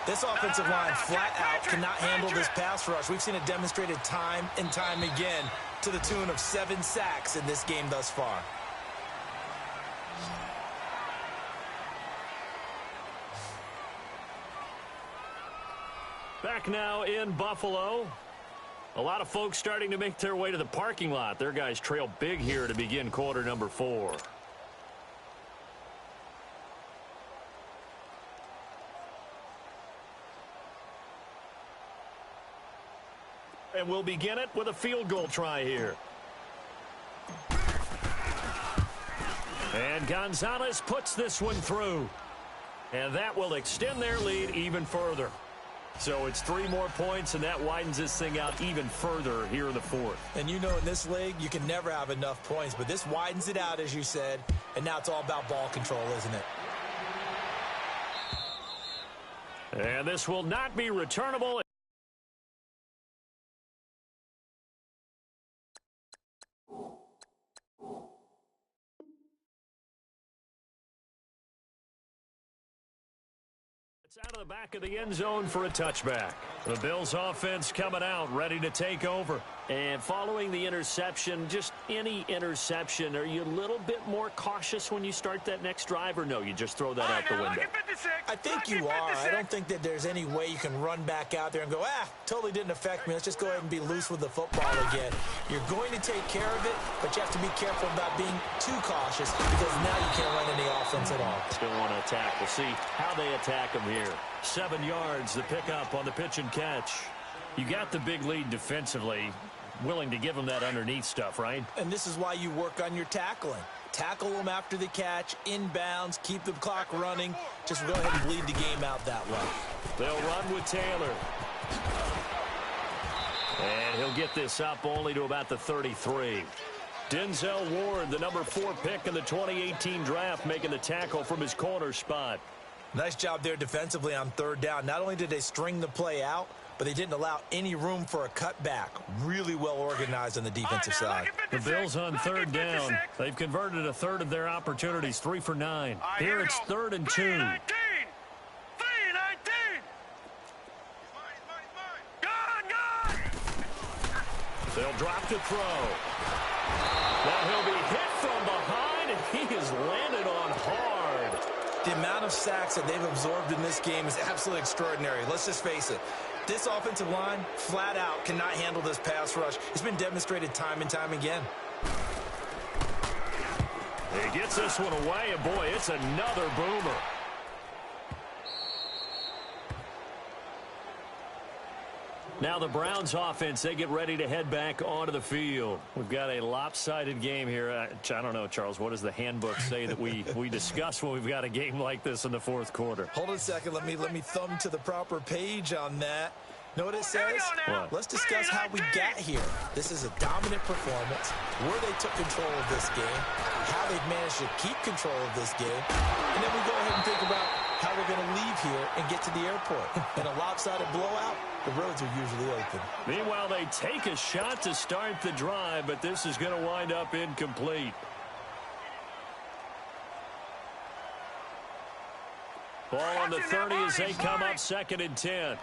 Speaker 3: This offensive line flat out cannot handle this pass rush. We've seen it demonstrated time and time again to the tune of 7 sacks in this game thus far.
Speaker 1: Back now in Buffalo. A lot of folks starting to make their way to the parking lot. Their guys trail big here to begin quarter number 4. And we'll begin it with a field goal try here. And Gonzalez puts this one through. And that will extend their lead even further. So it's 3 more points, and that widens this thing out even further here in the 4th.
Speaker 3: And you know in this league, you can never have enough points, but this widens it out, as you said, and now it's all about ball control, isn't it?
Speaker 1: And this will not be returnable. Out of the back of the end zone for a touchback. The Bills offense coming out, ready to take over. And following the interception, just any interception, are you a little bit more cautious when you start that next drive, or no, you just throw that out the window?
Speaker 3: I think you are. I don't think that there's any way you can run back out there and go, totally didn't affect me. Let's just go ahead and be loose with the football again. You're going to take care of it, but you have to be careful about being too cautious because now you can't run any offense at all.
Speaker 1: Still want to attack. We'll see how they attack them here. 7 yards, the pickup on the pitch and catch. You got the big lead defensively, willing to give them that underneath stuff, right?
Speaker 3: And this is why you work on your tackling. Tackle them after the catch, inbounds, keep the clock running. Just go ahead and bleed the game out that way.
Speaker 1: They'll run with Taylor. And he'll get this up only to about the 33. Denzel Ward, the number 4 pick in the 2018 draft, making the tackle from his corner spot.
Speaker 3: Nice job there defensively on third down. Not only did they string the play out, but they didn't allow any room for a cutback. Really well organized on the defensive side.
Speaker 1: The Bills on third down. They've converted a third of their opportunities, 3 for 9. Here it's 3rd and 2.
Speaker 2: 3-19. Gone.
Speaker 1: They'll drop to throw. Now he'll be hit from behind, and he is landed on hard.
Speaker 3: The amount of sacks that they've absorbed in this game is absolutely extraordinary. Let's just face it. This offensive line, flat out, cannot handle this pass rush. It's been demonstrated time and time again.
Speaker 1: He gets this one away, and boy, it's another boomer. Now the Browns offense, they get ready to head back onto the field. We've got a lopsided game here. I don't know, Charles, what does the handbook say that we discuss when we've got a game like this in the fourth quarter?
Speaker 3: Hold on a second. Let me thumb to the proper page on that. Know what it says?
Speaker 1: What?
Speaker 3: Let's discuss how we got here. This is a dominant performance, where they took control of this game, how they've managed to keep control of this game, and then we go ahead and think about how we're going to leave here and get to the airport. In a lopsided blowout, the roads are usually open.
Speaker 1: Meanwhile, they take a shot to start the drive, but this is going to wind up incomplete. Ball on the 30 as they come up 2nd and 10.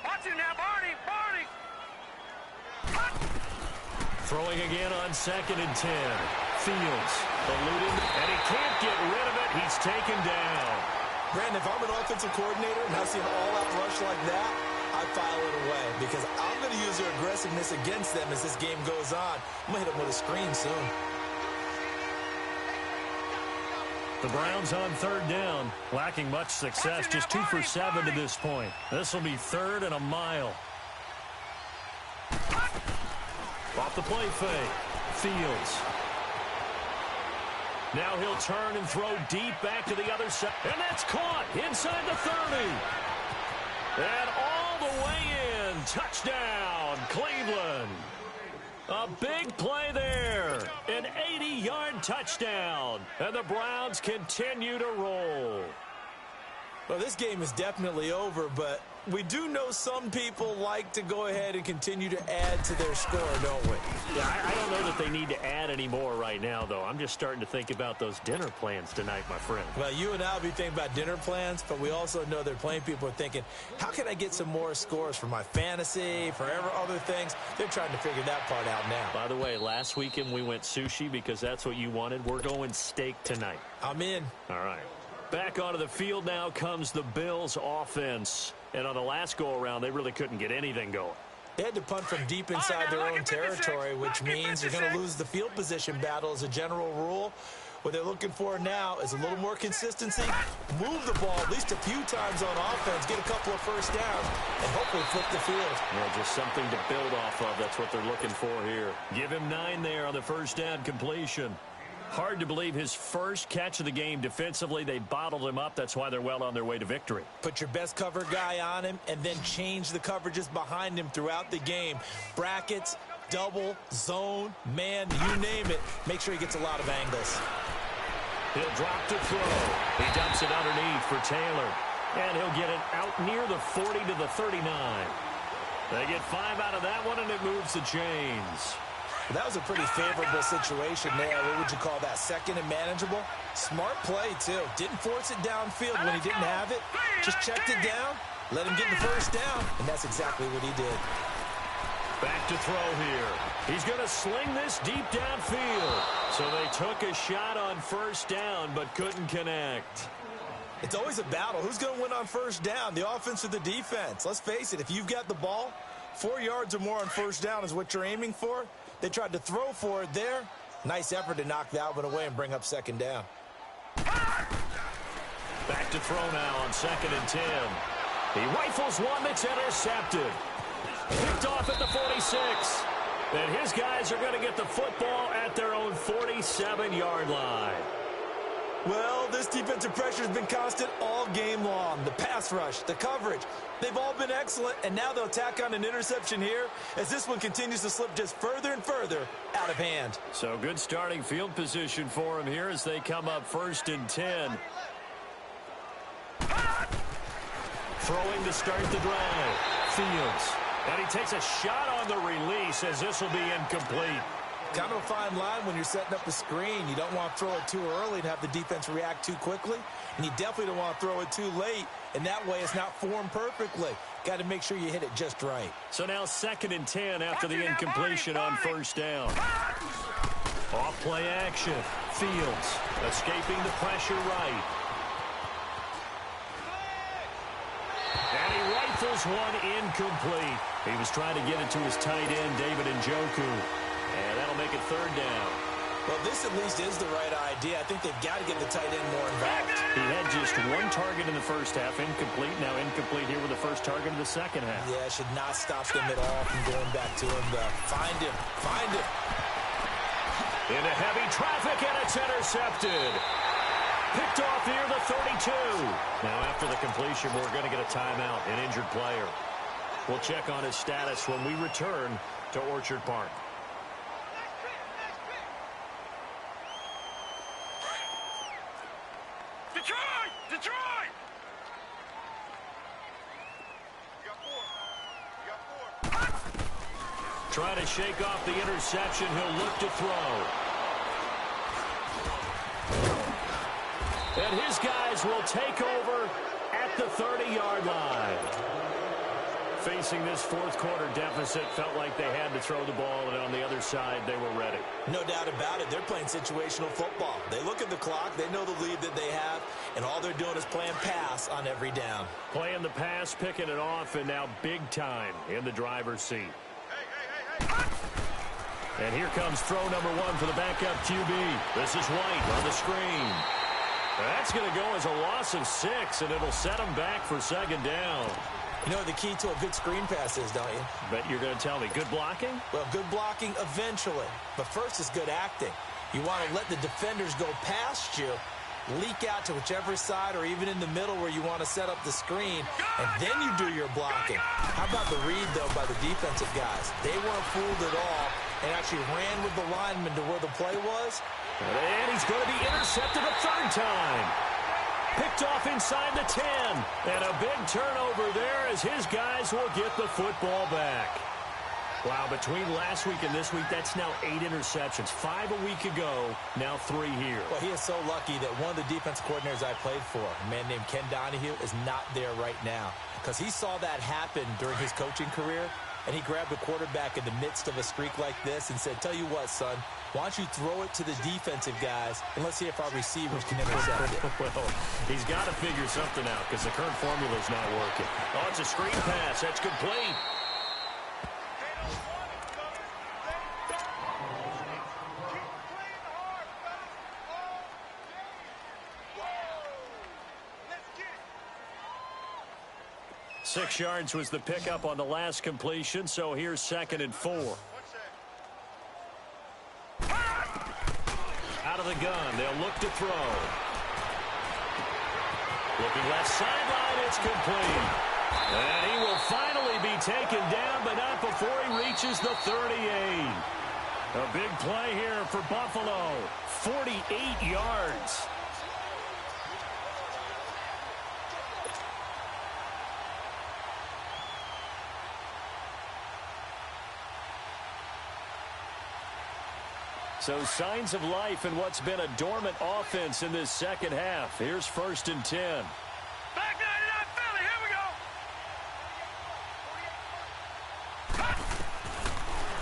Speaker 2: Watch it now, Barney.
Speaker 1: Throwing again on 2nd and 10. Fields eluding, and he can't get rid of it. He's taken down.
Speaker 3: Brandon, if I'm an offensive coordinator and I see an all-out rush like that, I file it away because I'm going to use their aggressiveness against them as this game goes on. I'm going to hit them with a screen soon.
Speaker 1: The Browns on 3rd down, lacking much success, just 2 for 7 to this point. This will be 3rd and a mile. Off the play fake. Fields. Now he'll turn and throw deep back to the other side. And that's caught inside the 30. And all the way in. Touchdown, Cleveland. A big play there. An 80-yard touchdown. And the Browns continue to roll.
Speaker 3: Well, this game is definitely over, but we do know some people like to go ahead and continue to add to their score, don't we?
Speaker 1: Yeah, I don't know that they need to add any more right now, though. I'm just starting to think about those dinner plans tonight, my friend.
Speaker 3: Well, you and I will be thinking about dinner plans, but we also know they're playing people are thinking, how can I get some more scores for my fantasy, for other things? They're trying to figure that part out now.
Speaker 1: By the way, last weekend we went sushi because that's what you wanted. We're going steak tonight.
Speaker 3: I'm in.
Speaker 1: All right. Back onto the field now comes the Bills offense. And on the last go-around, they really couldn't get anything going.
Speaker 3: They had to punt from deep inside their own territory, which means you're going to lose the field position battle as a general rule. What they're looking for now is a little more consistency, move the ball at least a few times on offense, get a couple of first downs, and hopefully flip the field.
Speaker 1: Yeah, just something to build off of. That's what they're looking for here. Give him 9 there on the first down completion. Hard to believe his first catch of the game defensively. They bottled him up. That's why they're well on their way to victory.
Speaker 3: Put your best cover guy on him and then change the coverages behind him throughout the game. Brackets, double, zone, man, you name it. Make sure he gets a lot of angles.
Speaker 1: He'll drop to throw. He dumps it underneath for Taylor. And he'll get it out near the 40 to the 39. They get 5 out of that one, and it moves the chains.
Speaker 3: That was a pretty favorable situation there. What would you call that? 2nd and manageable? Smart play, too. Didn't force it downfield when he didn't have it. Just checked it down, let him get the first down, and that's exactly what he did.
Speaker 1: Back to throw here. He's going to sling this deep downfield. So they took a shot on first down, but couldn't connect.
Speaker 3: It's always a battle. Who's going to win on first down, the offense or the defense? Let's face it, if you've got the ball, 4 yards or more on first down is what you're aiming for. They tried to throw for it there. Nice effort to knock that one away and bring up 2nd down.
Speaker 1: Back to throw now on 2nd and 10. He rifles one that's intercepted. Picked off at the 46. And his guys are going to get the football at their own 47-yard line.
Speaker 3: Well, this defensive pressure has been constant all game long. The pass rush, the coverage, they've all been excellent, and now they'll tack on an interception here as this one continues to slip just further and further out of hand.
Speaker 1: So good starting field position for him here as they come up 1st and 10. Throwing to start the drive. Fields. And he takes a shot on the release as this will be incomplete.
Speaker 3: Kind of a fine line when you're setting up the screen. You don't want to throw it too early and have the defense react too quickly. And you definitely don't want to throw it too late. And that way it's not formed perfectly. Got to make sure you hit it just right.
Speaker 1: So now 2nd and 10 after the incompletion on 1st down. Off play action. Fields escaping the pressure right. And he rifles one incomplete. He was trying to get it to his tight end, David Njoku. And that'll make it 3rd down.
Speaker 3: Well, this at least is the right idea. I think they've got to get the tight end more involved.
Speaker 1: He had just 1 target in the 1st half, incomplete. Now incomplete here with the 1st target in the 2nd half.
Speaker 3: Yeah, should not stop them at all from going back to him. Find him.
Speaker 1: Into heavy traffic, and it's intercepted. Picked off near the 32. Now after the completion, we're going to get a timeout, an injured player. We'll check on his status when we return to Orchard Park.
Speaker 2: Detroit!
Speaker 1: Trying to shake off the interception. He'll look to throw. And his guys will take over at the 30-yard line. Facing this 4th quarter deficit, felt like they had to throw the ball, and on the other side, they were ready.
Speaker 3: No doubt about it. They're playing situational football. They look at the clock, they know the lead that they have, and all they're doing is playing pass on every down.
Speaker 1: Playing the pass, picking it off, and now big time in the driver's seat. And here comes throw number 1 for the backup QB. This is White on the screen. That's going to go as a loss of 6, and it'll set them back for 2nd down.
Speaker 3: You know what the key to a good screen pass is, don't you?
Speaker 1: Bet you're going to tell me. Good blocking?
Speaker 3: Well, good blocking eventually. But first is good acting. You want to let the defenders go past you, leak out to whichever side or even in the middle where you want to set up the screen, and then you do your blocking. How about the read, though, by the defensive guys? They weren't fooled at all and actually ran with the lineman to where the play was.
Speaker 1: And he's going to be intercepted a 3rd time. Picked off inside the 10. And a big turnover there as his guys will get the football back. Wow, between last week and this week, that's now 8 interceptions. 5 a week ago, now 3 here.
Speaker 3: Well, he is so lucky that one of the defense coordinators I played for, a man named Ken Donahue, is not there right now. Because he saw that happen during his coaching career, and he grabbed the quarterback in the midst of a streak like this and said, tell you what, son, why don't you throw it to the defensive guys, and let's see if our receivers can intercept it.
Speaker 1: Well, he's got to figure something out because the current formula is not working. Oh, it's a screen pass. That's complete. Six yards was the pickup on the last completion, so here's 2nd and 4. Out of the gun, they'll look to throw. Looking left sideline, it's complete. And he will finally be taken down, but not before he reaches the 38. A big play here for Buffalo. 48 yards. So signs of life in what's been a dormant offense in this 2nd half. Here's 1st and 10.
Speaker 2: Back 99 Philly, here we go.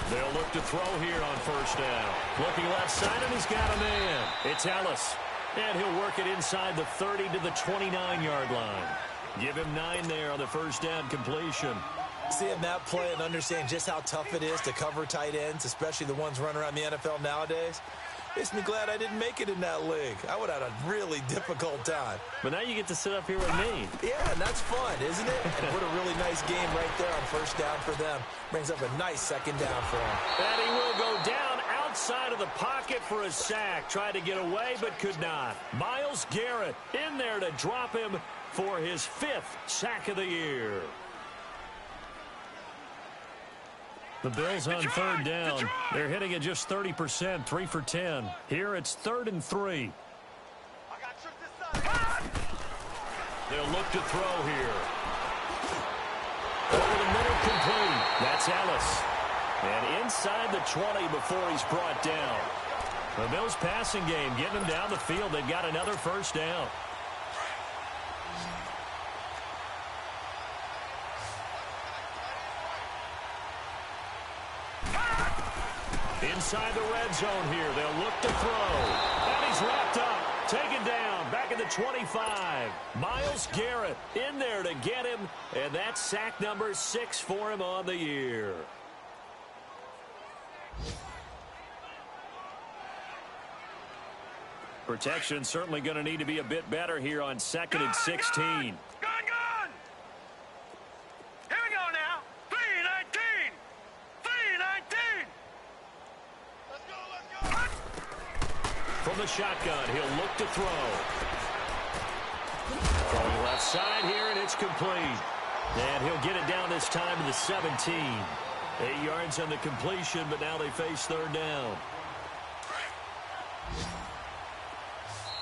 Speaker 1: They'll look to throw here on 1st down. Looking left side, and he's got a man. It's Ellis. And he'll work it inside the 30 to the 29-yard line. Give him 9 there on the 1st down completion.
Speaker 3: Seeing that play and understand just how tough it is to cover tight ends, especially the ones running around the NFL nowadays, Makes me glad I didn't make it in that league. I would have had a really difficult time.
Speaker 1: But now you get to sit up here with me.
Speaker 3: Yeah, and that's fun, isn't it? And put a really nice game right there on first down for them. Brings up a nice second down for him.
Speaker 1: And he will go down outside of the pocket for a sack. Tried to get away, but could not. Myles Garrett in there to drop him for his 5th sack of the year. The Bills on third down. They're hitting at just 30%, 3 for 10. Here it's 3rd and 3. They'll look to throw here. Over the middle, complete. That's Ellis. And inside the 20 before he's brought down. The Bills passing game, getting them down the field. They've got another first down. Inside the red zone here. They'll look to throw. And he's wrapped up. Taken down. Back at the 25. Myles Garrett in there to get him. And that's sack number 6 for him on the year. Protection certainly going to need to be a bit better here on 2nd and 16. From the shotgun, he'll look to throw. Throwing left side here, and it's complete. And he'll get it down this time to the 17. 8 yards on the completion, but now they face third down.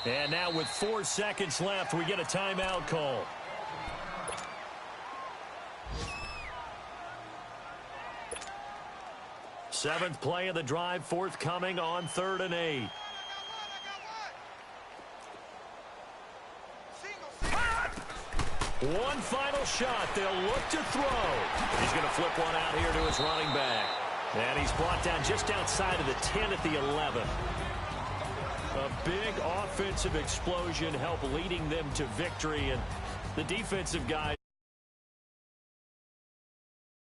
Speaker 1: And now with 4 seconds left, we get a timeout call. Seventh play of the drive forthcoming on 3rd and 8. One final shot. They'll look to throw. He's going to flip one out here to his running back. And he's brought down just outside of the 10 at the 11. A big offensive explosion helped leading them to victory. And the defensive guys